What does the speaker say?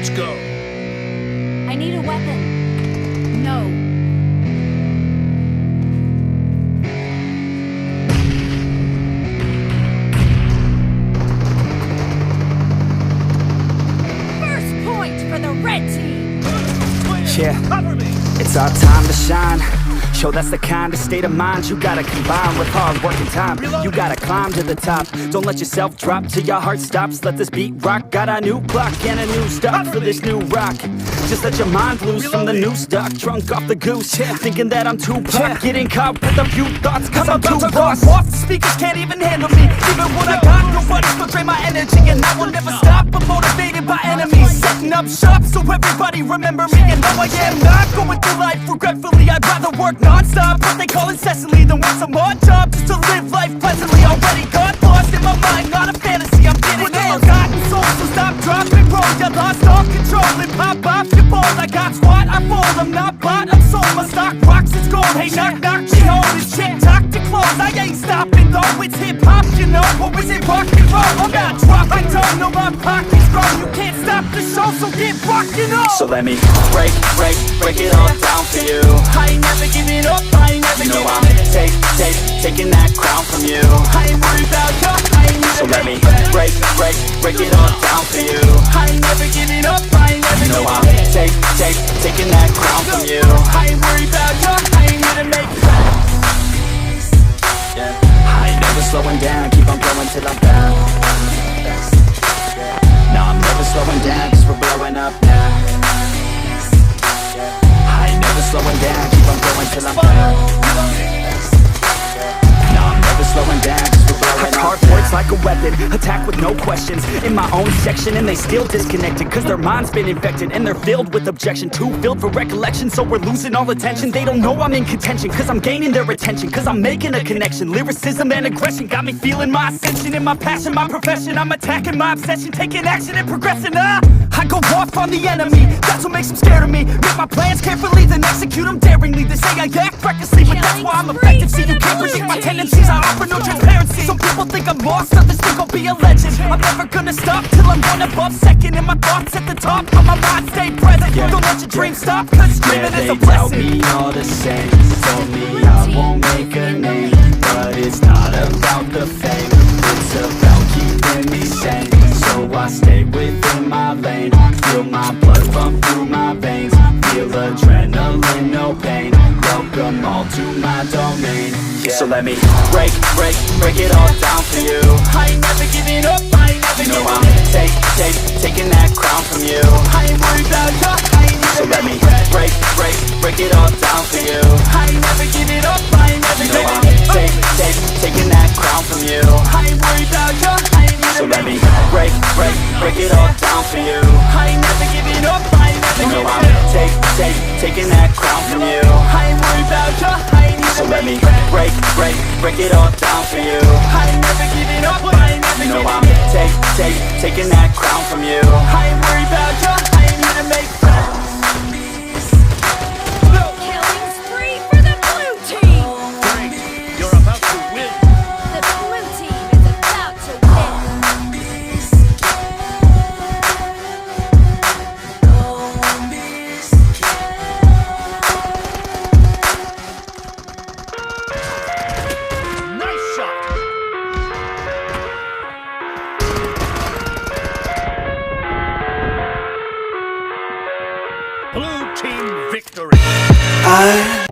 Let's go. I need a weapon. No. First point for the red team. Yeah, Cover me. it's our time to shine. Show that's the kind of state of mind you gotta combine with hard work and time. You gotta climb to the top. Don't let yourself drop till your heart stops. Let this beat rock. Got a new clock and a new start for this new rock. Just let your mind loose from the new stock. Drunk off the goose, thinking that I'm too pop. Getting caught with a few thoughts cause I'm too lost. Off the speakers can't even handle me. Even what I got, nobody's gonna drain my energy. And I will never stop, I'm motivated by enemies. Setting up shop so everybody remember me. And no, I am not going through life regretfully. I'd rather work non-stop, what they call incessantly, than work some odd job just to live life pleasantly. Already got lost in my mind, not a fantasy, I'm getting it. Forgotten soul, so stop, drop, and roll. You lost all control and pop off your ball. I got squat, I fold, I'm not bought, I'm sold. My stock rocks, it's gold. Hey, knock, knock, she home, this shit talk to close. I ain't stopping though, it's hip-hop, you know. Or is it rock and roll? I'm not dropping, don't know my pocket's grown. You can't stop the show, so get rockin' on. So let me break it all down for you. I ain't never giving up, I ain't never giving up. Taking that crown from you. I ain't worried about you, I ain't never. So let me break it all down for you. I ain't never giving up, I ain't never giving up. Taking that crown from you. I ain't worried about you, I ain't gonna make it. I ain't never slowing down, keep on going till I'm down. No, I'm never slowing down, cause we're blowing up now. I ain't never slowing down, keep on going till I'm down. No, I'm never slowing down, cause we're blowing up. Hard words like a weapon, attack with no questions. In my own section and they still disconnected, cause their mind's been infected and they're filled with objection. Too filled for recollection, so we're losing all attention. They don't know I'm in contention, cause I'm gaining their attention. Cause I'm making a connection, lyricism and aggression got me feeling my ascension. In my passion, my profession, I'm attacking my obsession. Taking action and progressing, I go off on the enemy, that's what makes them scared of me. Make my plans carefully, then execute them daringly. They say I act recklessly, but that's why I'm effective. See, you can't predict my tendencies, I offer no transparency. Some people think I'm lost, others think I'll be a legend. I'm never gonna stop till I'm one above second. And my thoughts at the top, but my mind stay present. Don't let your dreams stop, cause dreaming is a blessing. They tell me all the same, told me I won't make a name. But it's not about the fame, it's about keeping me sane. So I stay within my lane, feel my blood pump through my veins. Feel adrenaline, no pain, welcome all to my domain. So let me break it all down for you. I ain't never giving up, I ain't never giving up. Taking that crown from you. I ain't worried about you, I ain't never. So let me break it all down for you. I ain't never giving up, I ain't never giving up. Taking that crown from you. I ain't worried about you, I ain't never. So let me break it all down for you. I ain't never giving up, I ain't never giving up. Taking that crown from you. I ain't worried about you, I ain't never. So let me break it all down for you. I ain't never giving up, I ain't never giving up. Taking that crown from you. I ain't worried about you, I ain't gonna make friends. Killing spree for the blue team. Great. You're about to win. The blue team is about to win. Nice shot. Blue team victory. I